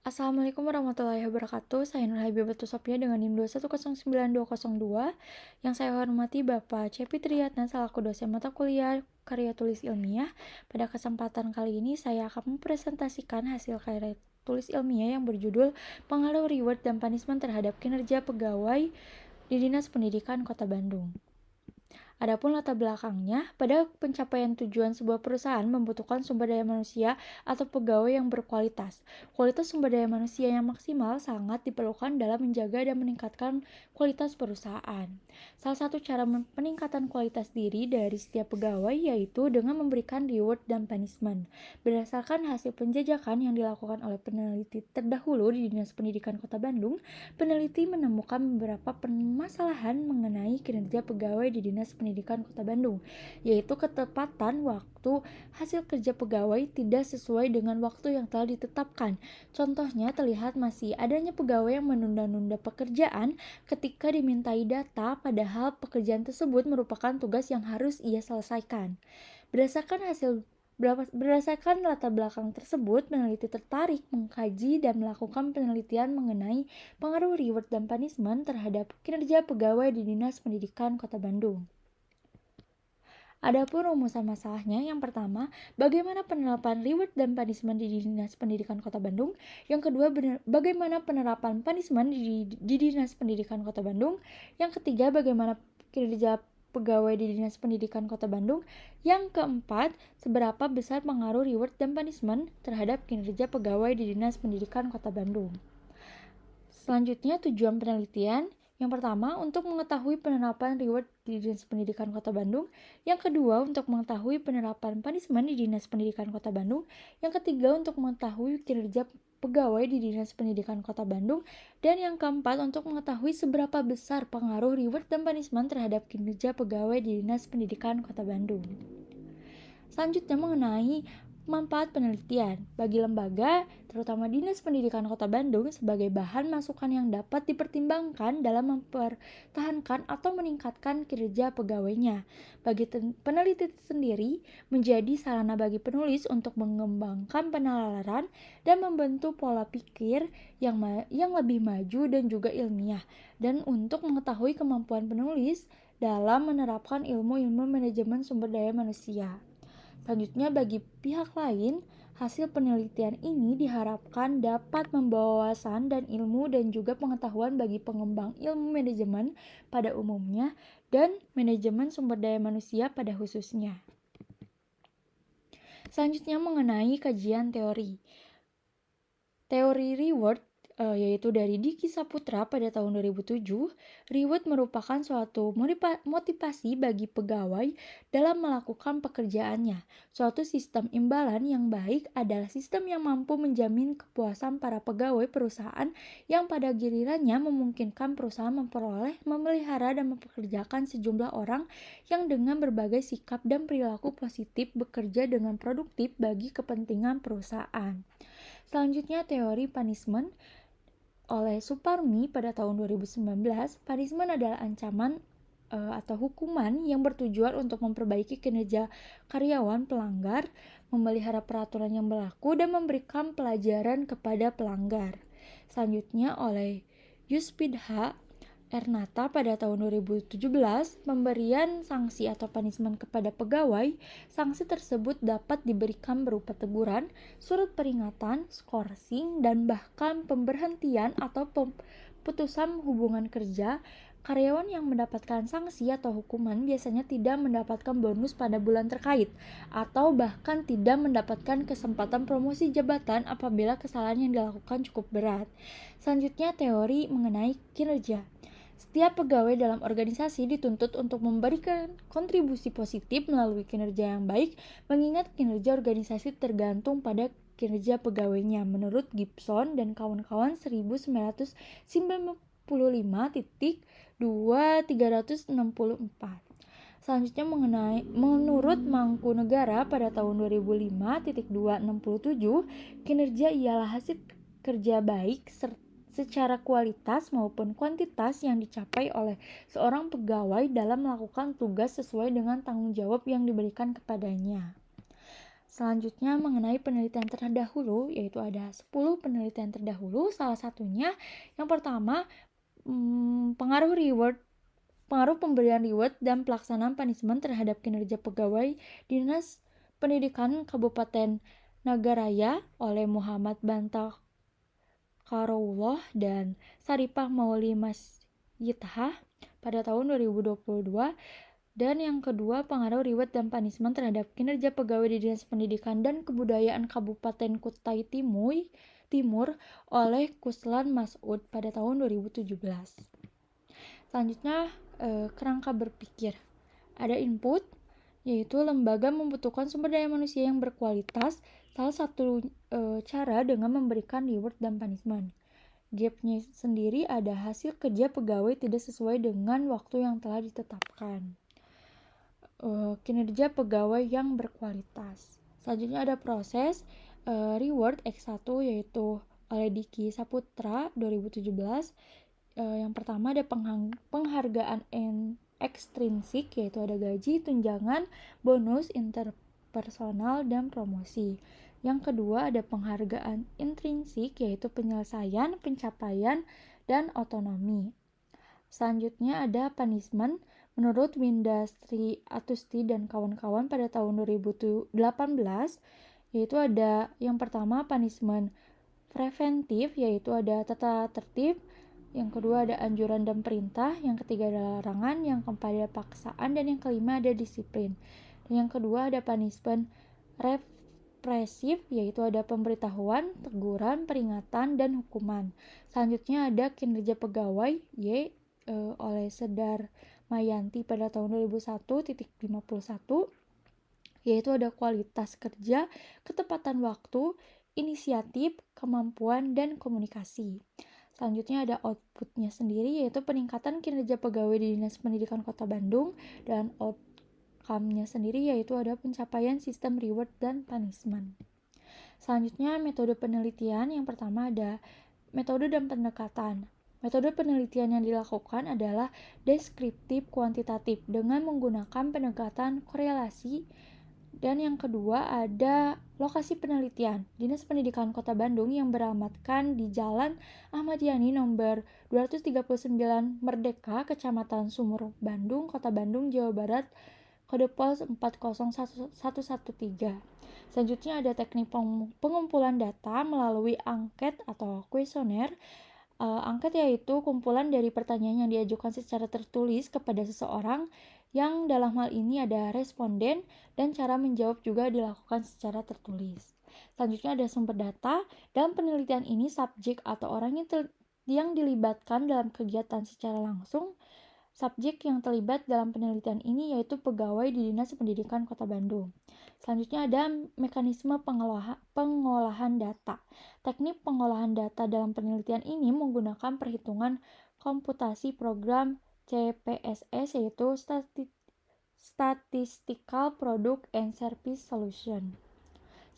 Assalamualaikum warahmatullahi wabarakatuh. Saya Nur Habibatus Sophia dengan NIM 2109202. Yang saya hormati Bapak Cepi Triyatna selaku dosen mata kuliah karya tulis ilmiah. Pada kesempatan kali ini saya akan mempresentasikan hasil karya tulis ilmiah yang berjudul Pengaruh Reward dan Punishment terhadap Kinerja Pegawai di Dinas Pendidikan Kota Bandung. Adapun latar belakangnya, pada pencapaian tujuan sebuah perusahaan membutuhkan sumber daya manusia atau pegawai yang berkualitas. Kualitas sumber daya manusia yang maksimal sangat diperlukan dalam menjaga dan meningkatkan kualitas perusahaan. Salah satu cara peningkatan kualitas diri dari setiap pegawai yaitu dengan memberikan reward dan punishment. Berdasarkan hasil penjajakan yang dilakukan oleh peneliti terdahulu di Dinas Pendidikan Kota Bandung, peneliti menemukan beberapa permasalahan mengenai kinerja pegawai di Dinas Pendidikan Kota Bandung, yaitu ketepatan waktu hasil kerja pegawai tidak sesuai dengan waktu yang telah ditetapkan. Contohnya terlihat masih adanya pegawai yang menunda-nunda pekerjaan ketika dimintai data, padahal pekerjaan tersebut merupakan tugas yang harus ia selesaikan. Berdasarkan latar belakang tersebut, peneliti tertarik mengkaji dan melakukan penelitian mengenai pengaruh reward dan punishment terhadap kinerja pegawai di Dinas Pendidikan Kota Bandung. Adapun rumusan masalahnya, yang pertama, bagaimana penerapan reward dan punishment di Dinas Pendidikan Kota Bandung. Yang kedua, bagaimana penerapan punishment di Dinas Pendidikan Kota Bandung. Yang ketiga, bagaimana kinerja pegawai di Dinas Pendidikan Kota Bandung. Yang keempat, seberapa besar pengaruh reward dan punishment terhadap kinerja pegawai di Dinas Pendidikan Kota Bandung. Selanjutnya, tujuan penelitian. Yang pertama, untuk mengetahui penerapan reward di Dinas Pendidikan Kota Bandung. Yang kedua, untuk mengetahui penerapan punishment di Dinas Pendidikan Kota Bandung. Yang ketiga, untuk mengetahui kinerja pegawai di Dinas Pendidikan Kota Bandung. Dan yang keempat, untuk mengetahui seberapa besar pengaruh reward dan punishment terhadap kinerja pegawai di Dinas Pendidikan Kota Bandung. Selanjutnya, mengenai manfaat penelitian bagi lembaga, terutama Dinas Pendidikan Kota Bandung, sebagai bahan masukan yang dapat dipertimbangkan dalam mempertahankan atau meningkatkan kinerja pegawainya. Bagi peneliti sendiri, menjadi sarana bagi penulis untuk mengembangkan penalaran dan membentuk pola pikir yang lebih maju dan juga ilmiah, dan untuk mengetahui kemampuan penulis dalam menerapkan ilmu-ilmu manajemen sumber daya manusia. Selanjutnya, bagi pihak lain, hasil penelitian ini diharapkan dapat membawa wawasan dan ilmu dan juga pengetahuan bagi pengembang ilmu manajemen pada umumnya dan manajemen sumber daya manusia pada khususnya. Selanjutnya, mengenai kajian teori. Teori reward yaitu dari Diki Saputra pada tahun 2007, reward merupakan suatu motivasi bagi pegawai dalam melakukan pekerjaannya. Suatu sistem imbalan yang baik adalah sistem yang mampu menjamin kepuasan para pegawai perusahaan yang pada gilirannya memungkinkan perusahaan memperoleh, memelihara, dan mempekerjakan sejumlah orang yang dengan berbagai sikap dan perilaku positif bekerja dengan produktif bagi kepentingan perusahaan. Selanjutnya, teori punishment oleh Suparmi pada tahun 2019. Punishment adalah ancaman atau hukuman yang bertujuan untuk memperbaiki kinerja karyawan pelanggar, memelihara peraturan yang berlaku, dan memberikan pelajaran kepada pelanggar. Selanjutnya, oleh Yuspidha Ernata pada tahun 2017, pemberian sanksi atau punishment kepada pegawai. Sanksi tersebut dapat diberikan berupa teguran, surat peringatan, skorsing, dan bahkan pemberhentian atau pemutusan hubungan kerja. Karyawan yang mendapatkan sanksi atau hukuman biasanya tidak mendapatkan bonus pada bulan terkait, atau bahkan tidak mendapatkan kesempatan promosi jabatan apabila kesalahan yang dilakukan cukup berat. Selanjutnya, teori mengenai kinerja. Setiap pegawai dalam organisasi dituntut untuk memberikan kontribusi positif melalui kinerja yang baik, mengingat kinerja organisasi tergantung pada kinerja pegawainya. Menurut Gibson dan kawan-kawan 1995.2.364. Selanjutnya, menurut Mangkunegara pada tahun 2005.267, kinerja ialah hasil kerja baik secara kualitas maupun kuantitas yang dicapai oleh seorang pegawai dalam melakukan tugas sesuai dengan tanggung jawab yang diberikan kepadanya. Selanjutnya mengenai penelitian terdahulu, yaitu ada 10 penelitian terdahulu. Salah satunya yang pertama, pengaruh pemberian reward dan pelaksanaan punishment terhadap kinerja pegawai Dinas Pendidikan Kabupaten Nagaraya oleh Muhammad Banta Karoullah dan Saripah Mauli Masyithah pada tahun 2022. Dan yang kedua, pengaruh reward dan punishment terhadap kinerja pegawai di Dinas Pendidikan dan Kebudayaan Kabupaten Kutai Timur oleh Kuslan Masud pada tahun 2017. Selanjutnya, kerangka berpikir. Ada input, yaitu lembaga membutuhkan sumber daya manusia yang berkualitas. Salah satu cara dengan memberikan reward dan punishment. Gap-nya sendiri ada hasil kerja pegawai tidak sesuai dengan waktu yang telah ditetapkan. Kinerja pegawai yang berkualitas. Selanjutnya ada proses reward X1, yaitu oleh Diki Saputra 2017. Yang pertama ada penghargaan ekstrinsik, yaitu ada gaji, tunjangan, bonus, interpersonal, dan promosi. Yang kedua ada penghargaan intrinsik, yaitu penyelesaian, pencapaian, dan otonomi. Selanjutnya ada punishment. Menurut Windastri Atusti dan kawan-kawan pada tahun 2018, yaitu ada yang pertama punishment preventif, yaitu ada tata tertib. Yang kedua ada anjuran dan perintah. Yang ketiga ada larangan. Yang keempat ada paksaan. Dan yang kelima ada disiplin. Dan yang kedua ada punishment represif, yaitu ada pemberitahuan, teguran, peringatan, dan hukuman. Selanjutnya ada kinerja pegawai Y oleh Sedar Mayanti pada tahun 2001.51, yaitu ada kualitas kerja, ketepatan waktu, inisiatif, kemampuan, dan komunikasi. Selanjutnya ada outputnya sendiri, yaitu peningkatan kinerja pegawai di Dinas Pendidikan Kota Bandung, dan outcome-nya sendiri yaitu ada pencapaian sistem reward dan punishment. Selanjutnya metode penelitian. Yang pertama ada metode dan pendekatan. Metode penelitian yang dilakukan adalah deskriptif kuantitatif dengan menggunakan pendekatan korelasi. Dan yang kedua ada lokasi penelitian. Dinas Pendidikan Kota Bandung yang beralamatkan di Jalan Ahmad Yani nomor 239 Merdeka, Kecamatan Sumur Bandung, Kota Bandung, Jawa Barat, kode pos 40113. Selanjutnya ada teknik pengumpulan data melalui angket atau kuesioner. Angket yaitu kumpulan dari pertanyaan yang diajukan secara tertulis kepada seseorang, yang dalam hal ini ada responden, dan cara menjawab juga dilakukan secara tertulis. Selanjutnya ada sumber data. Dalam penelitian ini subjek atau orang yang dilibatkan dalam kegiatan secara langsung. Subjek yang terlibat dalam penelitian ini yaitu pegawai di Dinas Pendidikan Kota Bandung. Selanjutnya ada mekanisme pengolahan data. Teknik pengolahan data dalam penelitian ini menggunakan perhitungan komputasi program CPSS, yaitu Statistical Product and Service Solution.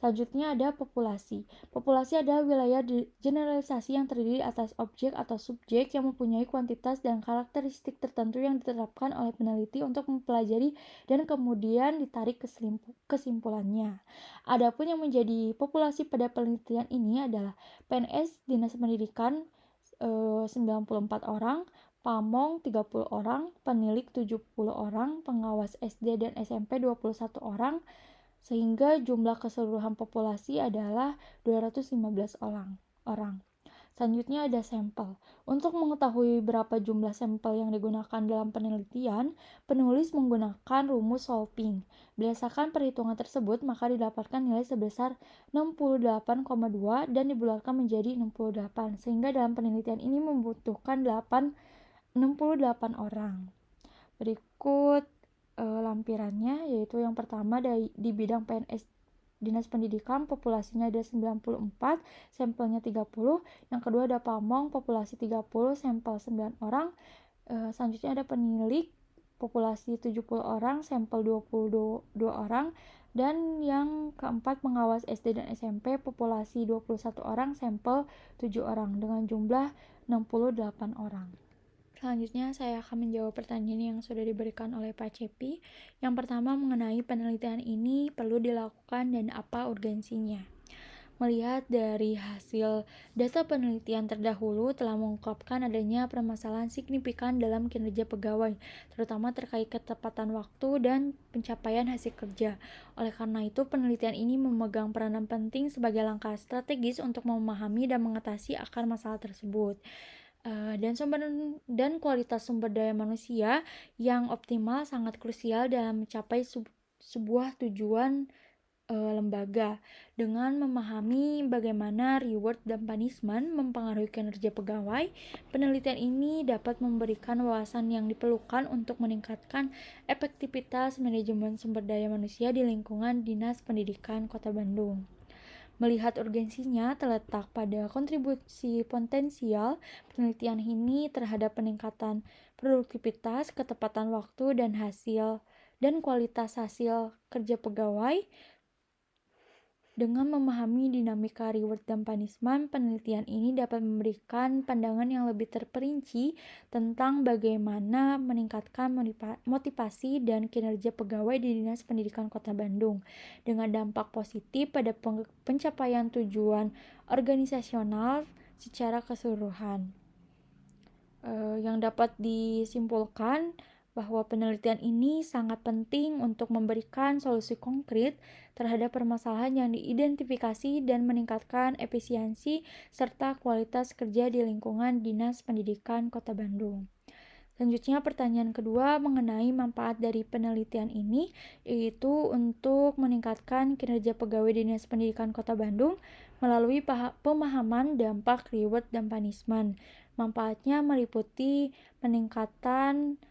Selanjutnya ada populasi. Populasi adalah wilayah generalisasi yang terdiri atas objek atau subjek yang mempunyai kuantitas dan karakteristik tertentu yang ditetapkan oleh peneliti untuk mempelajari dan kemudian ditarik kesimpulannya. Adapun yang menjadi populasi pada penelitian ini adalah PNS Dinas Pendidikan 94 orang, Pamong 30 orang, penilik 70 orang, pengawas SD dan SMP 21 orang, sehingga jumlah keseluruhan populasi adalah 215 orang. Selanjutnya ada sampel. Untuk mengetahui berapa jumlah sampel yang digunakan dalam penelitian, penulis menggunakan rumus solving. Berdasarkan perhitungan tersebut, maka didapatkan nilai sebesar 68,2 dan dibulatkan menjadi 68, sehingga dalam penelitian ini membutuhkan 68 orang. Berikut lampirannya, yaitu yang pertama di bidang PNS Dinas Pendidikan, populasinya ada 94, sampelnya 30. Yang kedua ada Pamong, populasi 30, sampel 9 orang. Selanjutnya ada penilik, populasi 70 orang, sampel 22 orang. Dan yang keempat pengawas SD dan SMP, populasi 21 orang, sampel 7 orang dengan jumlah 68 orang. Selanjutnya saya akan menjawab pertanyaan yang sudah diberikan oleh Pak Cepi. Yang pertama mengenai penelitian ini perlu dilakukan dan apa urgensinya. Melihat dari hasil data penelitian terdahulu telah mengungkapkan adanya permasalahan signifikan dalam kinerja pegawai, terutama terkait ketepatan waktu dan pencapaian hasil kerja. Oleh karena itu, penelitian ini memegang peranan penting sebagai langkah strategis untuk memahami dan mengatasi akar masalah tersebut. Dan kualitas sumber daya manusia yang optimal sangat krusial dalam mencapai sebuah tujuan lembaga. Dengan memahami bagaimana reward dan punishment mempengaruhi kinerja pegawai, penelitian ini dapat memberikan wawasan yang diperlukan untuk meningkatkan efektivitas manajemen sumber daya manusia di lingkungan Dinas Pendidikan Kota Bandung. Melihat urgensinya terletak pada kontribusi potensial penelitian ini terhadap peningkatan produktivitas, ketepatan waktu, dan kualitas hasil kerja pegawai. Dengan memahami dinamika reward dan punishment, penelitian ini dapat memberikan pandangan yang lebih terperinci tentang bagaimana meningkatkan motivasi dan kinerja pegawai di Dinas Pendidikan Kota Bandung dengan dampak positif pada pencapaian tujuan organisasional secara keseluruhan. Yang dapat disimpulkan bahwa penelitian ini sangat penting untuk memberikan solusi konkret terhadap permasalahan yang diidentifikasi dan meningkatkan efisiensi serta kualitas kerja di lingkungan Dinas Pendidikan Kota Bandung. Selanjutnya pertanyaan kedua mengenai manfaat dari penelitian ini, yaitu untuk meningkatkan kinerja pegawai Dinas Pendidikan Kota Bandung melalui pemahaman dampak reward dan punishment. Manfaatnya meliputi peningkatan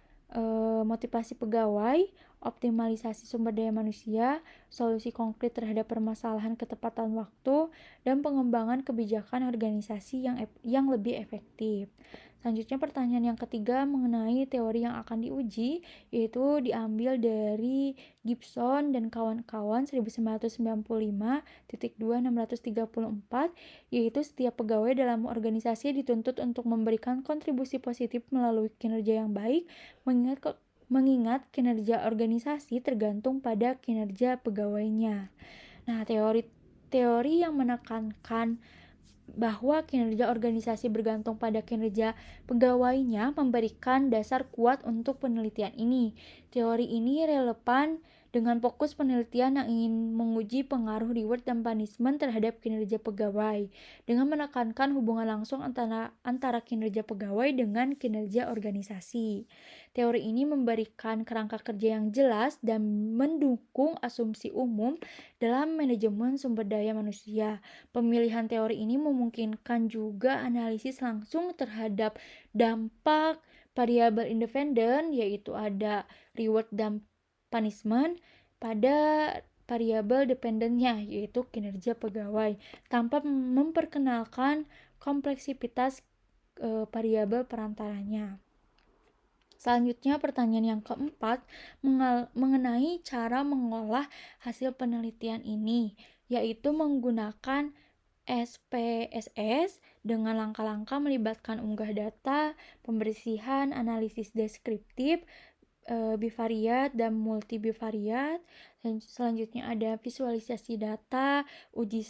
motivasi pegawai, optimalisasi sumber daya manusia, solusi konkret terhadap permasalahan ketepatan waktu, dan pengembangan kebijakan organisasi yang lebih efektif. Selanjutnya pertanyaan yang ketiga mengenai teori yang akan diuji, yaitu diambil dari Gibson dan kawan-kawan 1995.2.634, yaitu setiap pegawai dalam organisasi dituntut untuk memberikan kontribusi positif melalui kinerja yang baik, mengingat kinerja organisasi tergantung pada kinerja pegawainya. Nah, teori yang menekankan bahwa kinerja organisasi bergantung pada kinerja pegawainya memberikan dasar kuat untuk penelitian ini. Teori ini relevan dengan fokus penelitian yang ingin menguji pengaruh reward dan punishment terhadap kinerja pegawai, dengan menekankan hubungan langsung antara kinerja pegawai dengan kinerja organisasi. Teori ini memberikan kerangka kerja yang jelas dan mendukung asumsi umum dalam manajemen sumber daya manusia. Pemilihan teori ini memungkinkan juga analisis langsung terhadap dampak variabel independen, yaitu ada reward dan punishment, pada variabel dependennya, yaitu kinerja pegawai, tanpa memperkenalkan kompleksitas variabel perantaranya. Selanjutnya pertanyaan yang keempat mengenai cara mengolah hasil penelitian ini, yaitu menggunakan SPSS dengan langkah-langkah melibatkan unggah data, pembersihan, analisis deskriptif, bivariat dan multibivariat. Dan selanjutnya ada visualisasi data, uji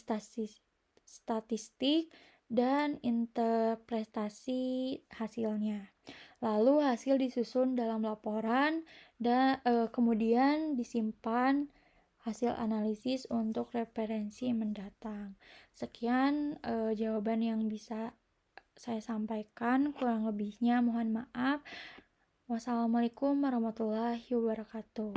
statistik, dan interpretasi hasilnya. Lalu hasil disusun dalam laporan dan kemudian disimpan hasil analisis untuk referensi mendatang. Sekian jawaban yang bisa saya sampaikan, kurang lebihnya mohon maaf. Wassalamualaikum warahmatullahi wabarakatuh.